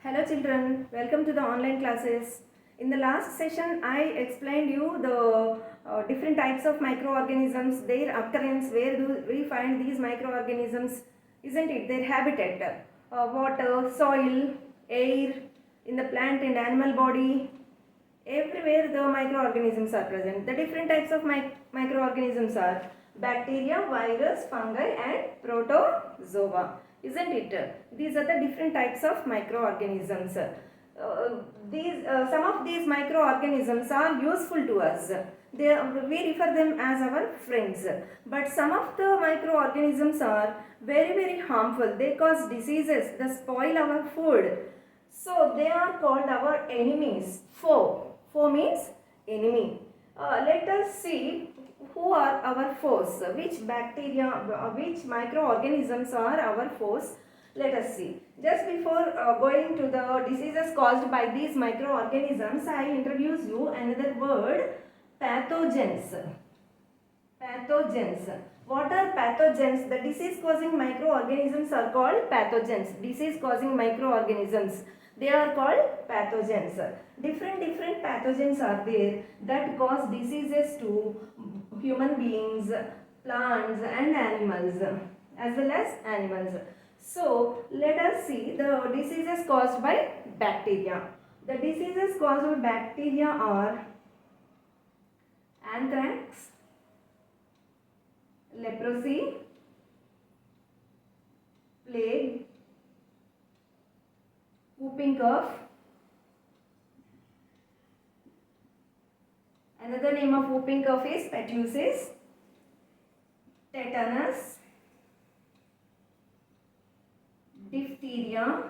Hello children, welcome to the online classes. In the last session, I explained you the different types of microorganisms, their occurrence, where do we find these microorganisms, isn't it? Their habitat, water, soil, air, in the plant and animal body, everywhere the microorganisms are present. The different types of microorganisms are bacteria, virus, fungi and protozoa. Isn't it? These are the different types of microorganisms. Some of these microorganisms are useful to us. We refer them as our friends. But some of the microorganisms are very harmful. They cause diseases. They spoil our food. So they are called our enemies. Foe. Foe means enemy. Let us see who are our foes. Which bacteria, which microorganisms are our foes. Let us see. Just before going to the diseases caused by these microorganisms, I introduce you another word, pathogens. Pathogens. What are pathogens? The disease causing microorganisms are called pathogens. Disease causing microorganisms, they are called pathogens. Different pathogens are there that cause diseases to human beings, plants and animals, as well as animals. So let us see the diseases caused by bacteria. The diseases caused by bacteria are anthrax, leprosy, plague, whooping cough. Another name of whooping cough is pertussis, tetanus, diphtheria.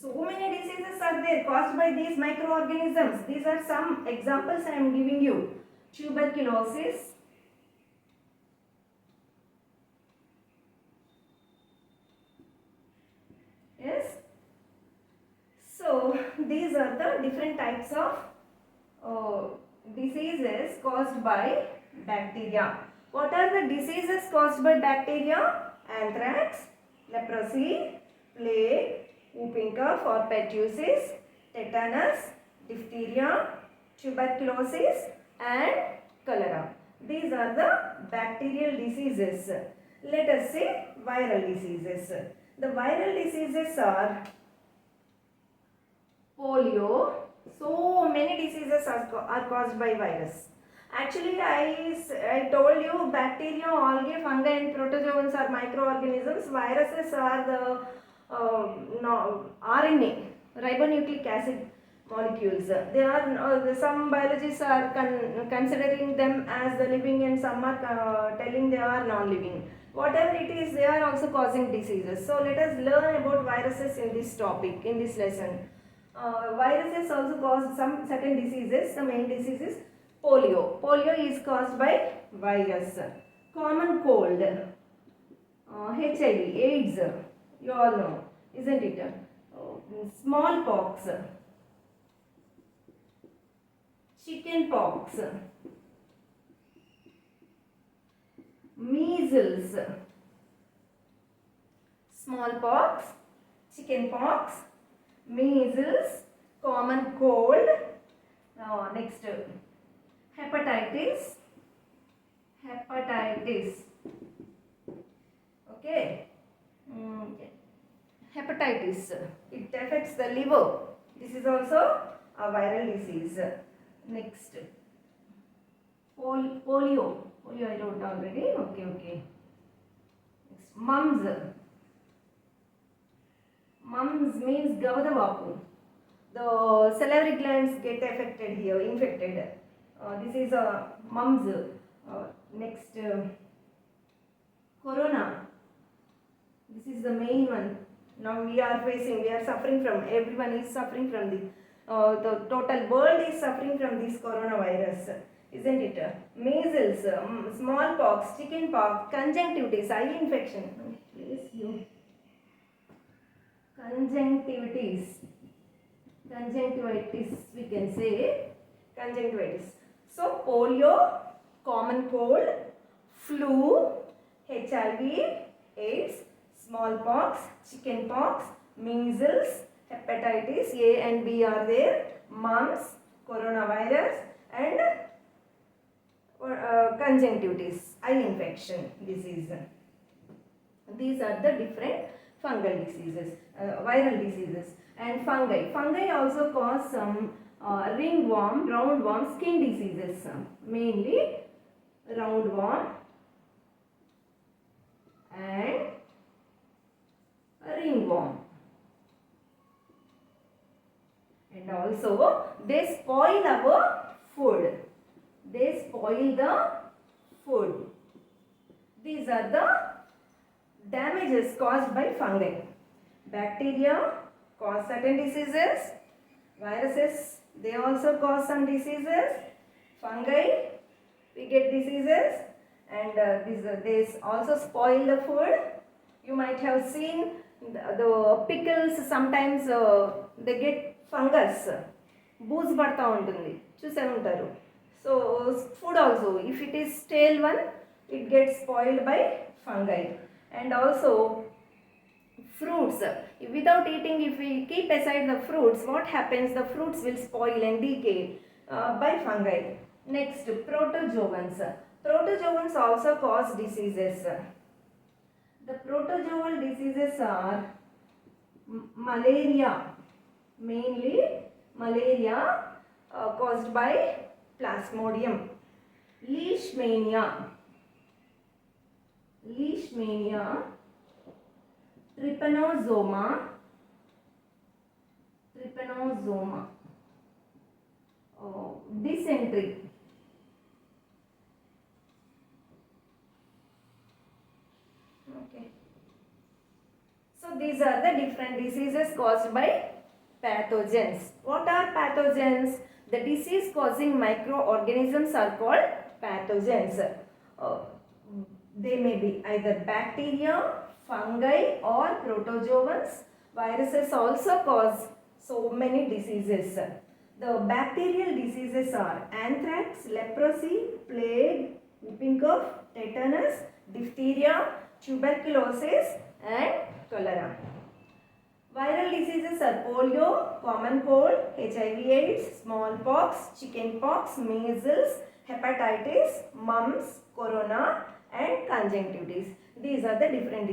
So many diseases are there caused by these microorganisms. These are some examples I am giving you. Tuberculosis, yes. So these are the different types of diseases caused by bacteria. What are the diseases caused by bacteria? Anthrax, leprosy, plague, whooping cough or pertussis, tetanus, diphtheria, tuberculosis and cholera. These are the bacterial diseases. Let us see viral diseases. The viral diseases are polio. So many diseases are caused by virus. Actually, I told you bacteria, algae, fungi and protozoans are microorganisms. Viruses are the RNA, ribonucleic acid molecules. They are some biologists are considering them as the living and some are telling they are non-living. Whatever it is, they are also causing diseases. So let us learn about viruses in this topic, in this lesson. Viruses also cause some certain diseases. The main disease is polio. Polio is caused by virus. Common cold, HIV, AIDS, you all know, isn't it? Smallpox, chicken pox, measles, smallpox, chicken pox, measles, common cold. Next, hepatitis. Okay. Hepatitis, it affects the liver. This is also a viral disease. Next, polio I wrote already. Okay. Next, mumps. Mumps means gavadavapu. The salivary glands get affected here, infected. This is a mumps. Next, corona. This is the main one. Now we are suffering from, everyone is suffering from the total world is suffering from this coronavirus, isn't it? Measles, smallpox, chicken pox, conjunctivitis, eye infection. Conjunctivitis, we can say conjunctivitis. So polio, common cold, flu, HIV, AIDS, smallpox, chickenpox, measles, hepatitis A and B are there, mumps, coronavirus and conjunctivitis, eye infection disease. These are the different fungal diseases, viral diseases. And fungi. Fungi also cause some ringworm, roundworm, skin diseases, mainly roundworm and ringworm. And also they spoil our food. They spoil the food. These are the damages caused by fungi. Bacteria cause certain diseases. Viruses, they also cause some diseases. Fungi, we get diseases. And they also spoil the food. You might have seen the pickles, sometimes they get fungus. Booze barta untundi. Chuse untaru. So food also, if it is stale one, it gets spoiled by fungi. And also fruits. Without eating, if we keep aside the fruits, what happens? The fruits will spoil and decay by fungi. Next, protozoans. Protozoans also cause diseases. The protozoal diseases are malaria, mainly malaria caused by Plasmodium. Leishmania, trypanosoma, dysentery. Okay. So these are the different diseases caused by pathogens. What are pathogens? The disease causing microorganisms are called pathogens. They may be either bacteria, fungi or protozoans. Viruses also cause so many diseases. The bacterial diseases are anthrax, leprosy, plague, whooping cough, tetanus, diphtheria, tuberculosis and cholera. Viral diseases are polio, common cold, HIV/AIDS, smallpox, chickenpox, measles, hepatitis, mumps, corona and conjunctivitis. These are the different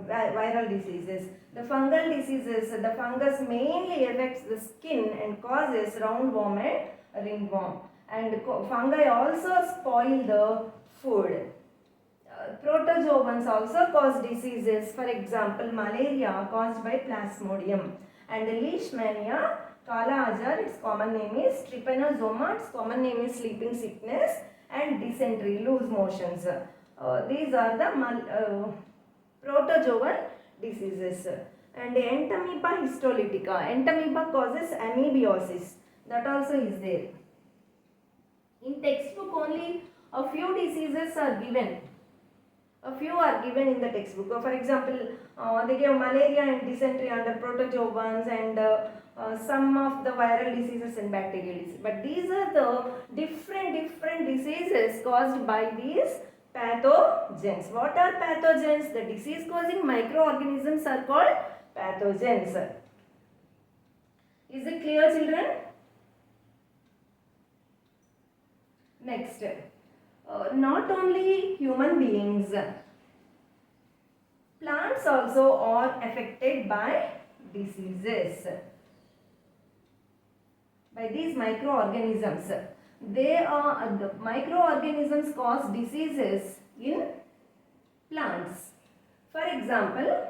viral diseases. The fungal diseases, the fungus mainly affects the skin and causes roundworm and ringworm. And fungi also spoil the food. Protozoans also cause diseases, for example malaria caused by Plasmodium, and leishmania, Kala Ajar, its common name is trypanosoma, its common name is sleeping sickness, and dysentery, loose motions. These are the protozoal diseases. And Entamoeba histolytica, Entamoeba causes amoebiosis, that also is there. In textbook only a few diseases are given. A few are given in the textbook. For example, they give malaria and dysentery under protozoans and some of the viral diseases and bacterial diseases. But these are the different diseases caused by these pathogens. What are pathogens? The disease causing microorganisms are called pathogens. Is it clear, children? Next. Not only human beings, plants also are affected by diseases, by these microorganisms. The microorganisms cause diseases in plants. For example,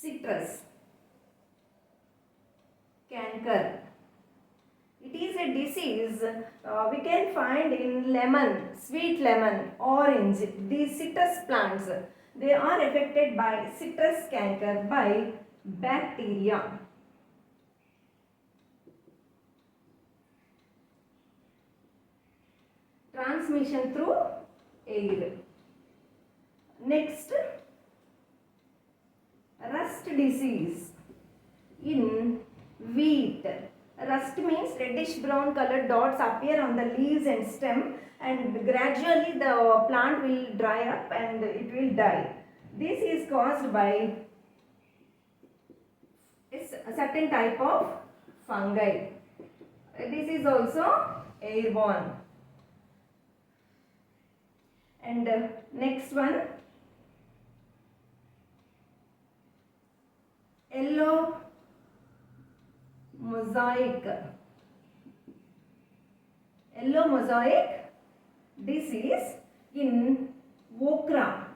citrus, canker. It is a disease is we can find in lemon, sweet lemon, orange, these citrus plants. They are affected by citrus canker by bacteria. Transmission through air. Next, rust disease in wheat. Rust means reddish brown colored dots appear on the leaves and stem, and gradually the plant will dry up and it will die. This is caused by a certain type of fungi. This is also airborne. And next one, yellow mosaic. Yellow mosaic disease in okra.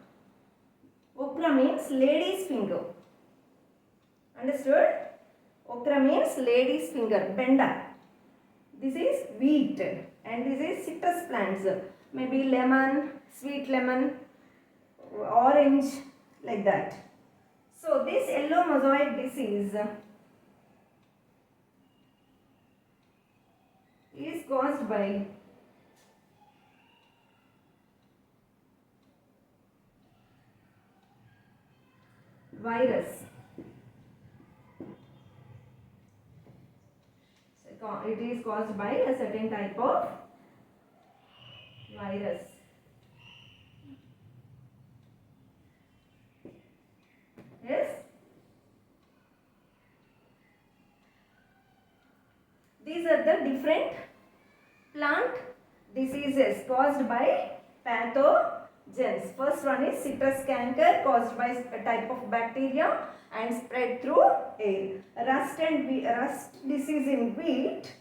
Okra means lady's finger. Understood? Okra means lady's finger, benda. This is wheat and this is citrus plants. Maybe lemon, sweet lemon, orange, like that. So this yellow mosaic disease is caused by virus. It is caused by a certain type of virus. Yes? These are the different plant diseases caused by pathogens. First one is citrus canker caused by a type of bacteria and spread through air. Rust disease in wheat,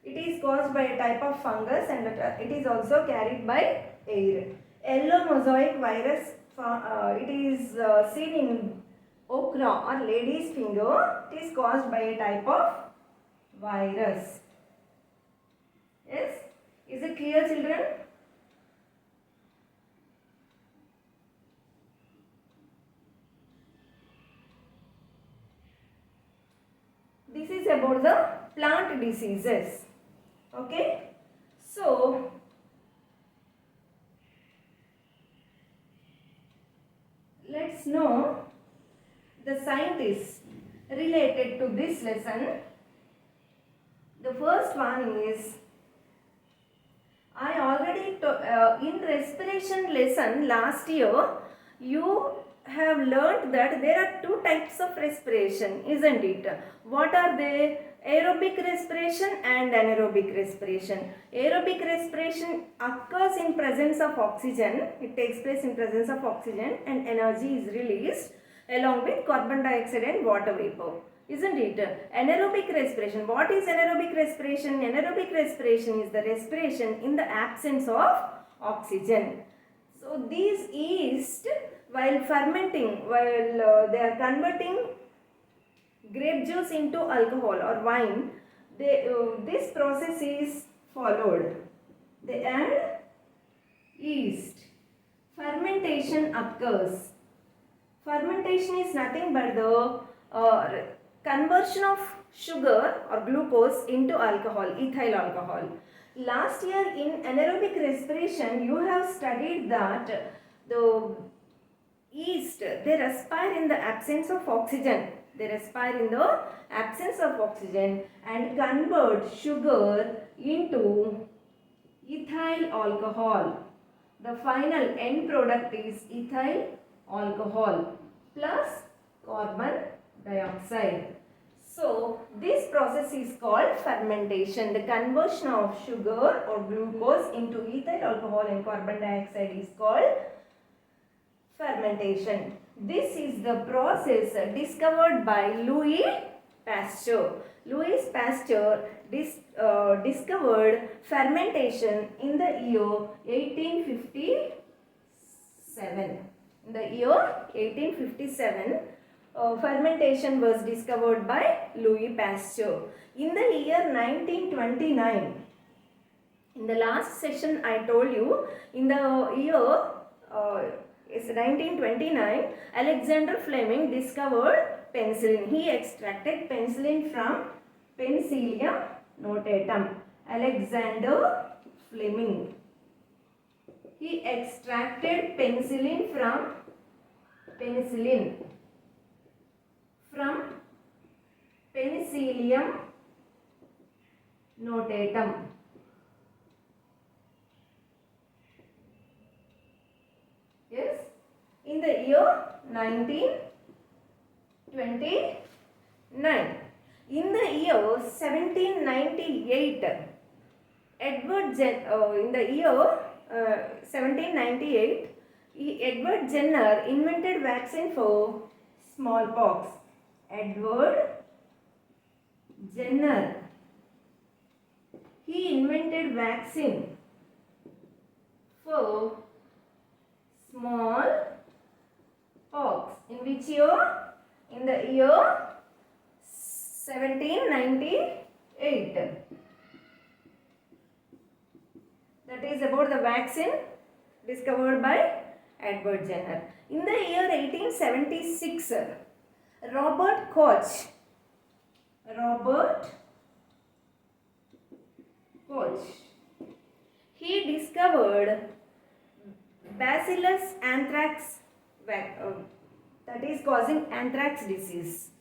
it is caused by a type of fungus and it is also carried by air. Yellow mosaic virus, it is seen in okra or lady's finger. It is caused by a type of virus. Yes? Is it clear, children? This is about the plant diseases. Okay? So, let's know the scientists related to this lesson. The first one is, I already in respiration lesson last year, you have learnt that there are two types of respiration, isn't it? What are they? Aerobic respiration and anaerobic respiration. Aerobic respiration occurs in presence of oxygen. It takes place in presence of oxygen and energy is released along with carbon dioxide and water vapor. Isn't it? Anaerobic respiration. What is anaerobic respiration? Anaerobic respiration is the respiration in the absence of oxygen. So these yeast, while fermenting, while they are converting grape juice into alcohol or wine, this process is followed. They add yeast. Fermentation occurs. Fermentation is nothing but the conversion of sugar or glucose into alcohol, ethyl alcohol. Last year in anaerobic respiration, you have studied that the yeast, they respire in the absence of oxygen. They respire in the absence of oxygen and convert sugar into ethyl alcohol. The final end product is ethyl alcohol plus carbon dioxide. So, this process is called fermentation. The conversion of sugar or glucose into ethyl alcohol and carbon dioxide is called fermentation. This is the process discovered by Louis Pasteur. Louis Pasteur discovered fermentation in the year 1857. In the year 1857, fermentation was discovered by Louis Pasteur. In the year 1929, In the last session I told you, in the year is 1929, Alexander Fleming discovered penicillin. He extracted penicillin from Penicillium notatum. Alexander Fleming. He extracted penicillin from Penicillium notatum. Yes, in the year 1929. In the year 1798, in the year 1798, Edward Jenner invented vaccine for smallpox. Edward Jenner. He invented vaccine for smallpox. In which year? In the year 1798. That is about the vaccine discovered by Edward Jenner. In the year 1876, Robert Koch. He discovered Bacillus anthrax, that is causing anthrax disease.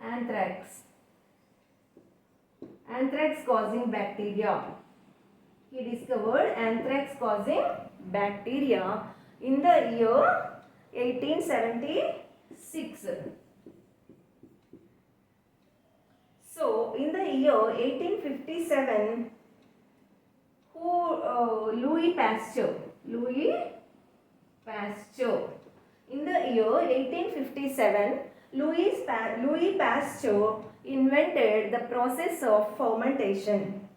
Anthrax causing bacteria. He discovered anthrax causing bacteria in the year 1876. So, in the year 1857, Louis Pasteur. In the year 1857, Louis Pasteur invented the process of fermentation.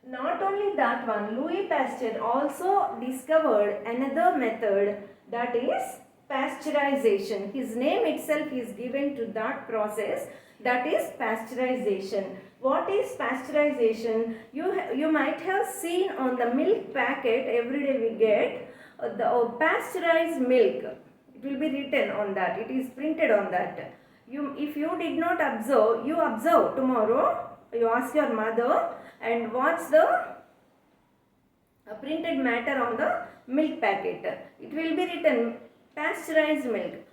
Not only that one, Louis Pasteur also discovered another method, that is pasteurization. His name itself is given to that process, that is pasteurization. What is pasteurization? You might have seen on the milk packet every day we get the pasteurized milk. It will be written on that. It is printed on that. If you did not observe, you observe tomorrow. You ask your mother and watch the printed matter on the milk packet. It will be written pasteurized milk.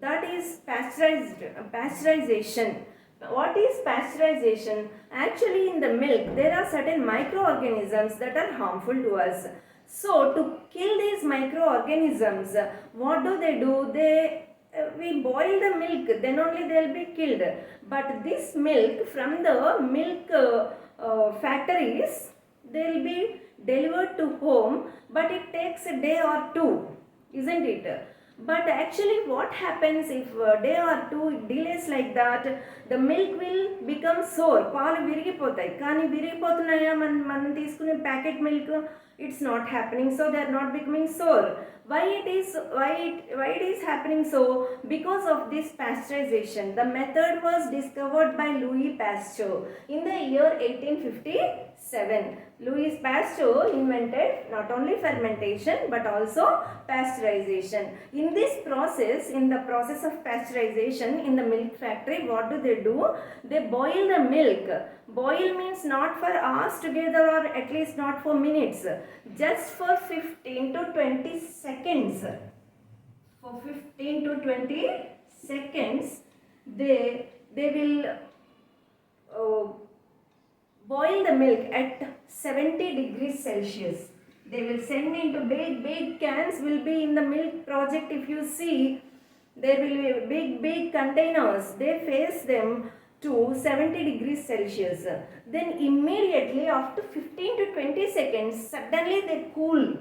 That is pasteurization. What is pasteurization? Actually, in the milk there are certain microorganisms that are harmful to us. So, to kill these microorganisms, what do? We boil the milk, then only they will be killed. But this milk from the milk factories, they will be delivered to home, but it takes a day or two, isn't it? But actually what happens if a day or two it delays like that, the milk will become sour. Paalu virigipotayi, kaani virigipothunaya man teeskune packet milk, it's not happening, so they are not becoming sour. Why it is happening so? Because of this pasteurization. The method was discovered by Louis Pasteur in the year 1857. Louis Pasteur invented not only fermentation but also pasteurization. In this process, in the process of pasteurization in the milk factory, what do? They boil the milk. Boil means not for hours together, or at least not for minutes, just for 15 to 20 seconds. For 15 to 20 seconds, they will boil the milk at 70 degrees Celsius. They will send into big cans, will be in the milk project. If you see, there will be big containers. They face them to 70 degrees Celsius. Then immediately after 15 to 20 seconds, suddenly they cool.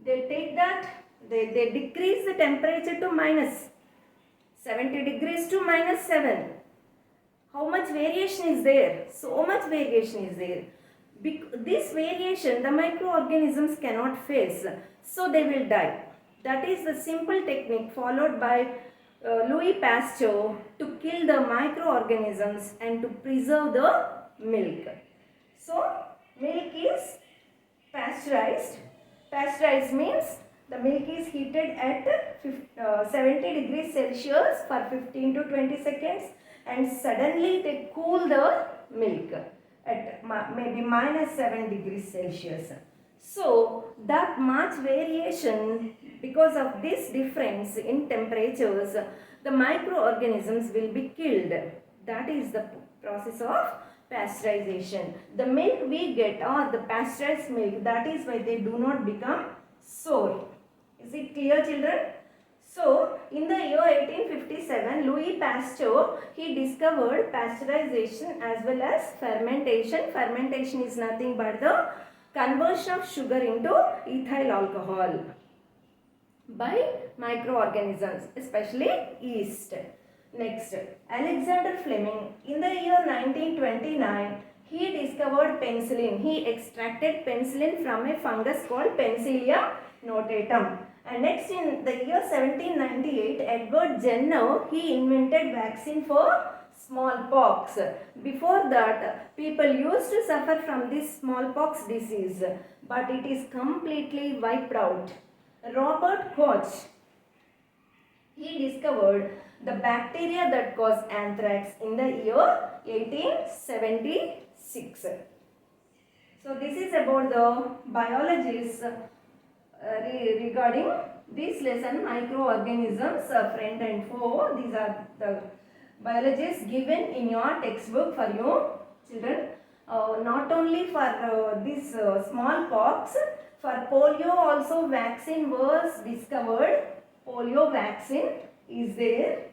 They take that, they decrease the temperature to minus 70 degrees to minus 7. How much variation is there? So much variation is there. This variation the microorganisms cannot face, so they will die. That is the simple technique followed by Louis Pasteur to kill the microorganisms and to preserve the milk. So milk is pasteurized. Pasteurized means the milk is heated at 70 degrees Celsius for 15 to 20 seconds and suddenly they cool the milk at maybe -7 degrees Celsius. So that much variation, because of this difference in temperatures, the microorganisms will be killed. That is the process of pasteurization. The milk we get or the pasteurized milk, that is why they do not become sour. Is it clear, children? So, in the year 1857, Louis Pasteur, he discovered pasteurization as well as fermentation. Fermentation is nothing but the conversion of sugar into ethyl alcohol by microorganisms, especially yeast. Next, Alexander Fleming, in the year 1929, he discovered penicillin. He extracted penicillin from a fungus called Penicillium notatum. And next, in the year 1798, Edward Jenner, he invented vaccine for smallpox. Before that, people used to suffer from this smallpox disease, but it is completely wiped out. Robert Koch, he discovered the bacteria that cause anthrax in the year 1876. So this is about the biologists regarding this lesson, microorganisms, friend and foe. These are the biologists given in your textbook for you children. Not only for this smallpox, for polio also vaccine was discovered. Polio vaccine is there.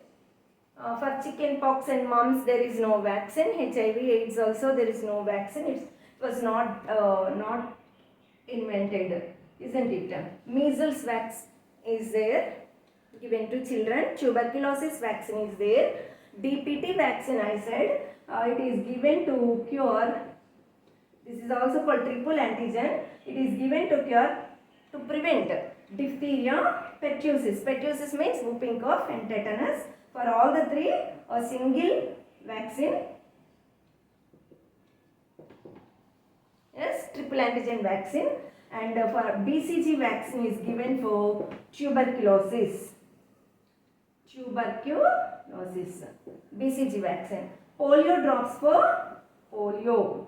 For chicken pox and mumps there is no vaccine. HIV AIDS also there is no vaccine. It was not invented, isn't it? Measles vaccine is there, given to children. Tuberculosis vaccine is there. DPT vaccine I said, it is given to cure. This is also called triple antigen. It is given to cure, to prevent diphtheria, pertussis. Pertussis means whooping cough and tetanus. For all the three, a single vaccine. Yes, triple antigen vaccine. And for BCG vaccine is given for tuberculosis. Tuberculosis. BCG vaccine. Polio drops for polio.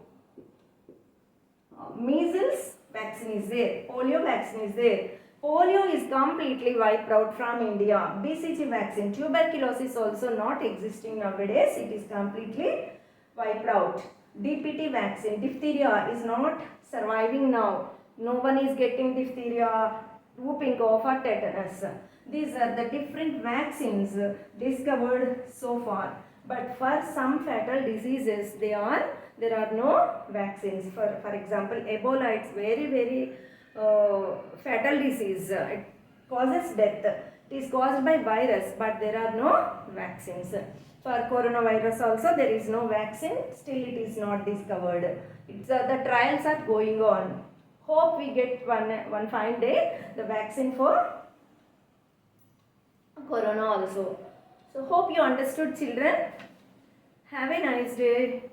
Measles vaccine is there. Polio vaccine is there. Polio is completely wiped out from India. BCG vaccine. Tuberculosis also not existing nowadays. It is completely wiped out. DPT vaccine. Diphtheria is not surviving now. No one is getting diphtheria, whooping cough or tetanus. These are the different vaccines discovered so far. But for some fatal diseases, there are no vaccines. For example, Ebola, it's very fatal disease. It causes death. It is caused by virus, but there are no vaccines. For coronavirus also, there is no vaccine. Still, it is not discovered. It's the trials are going on. Hope we get one fine day the vaccine for corona also. So hope you understood, children. Have a nice day.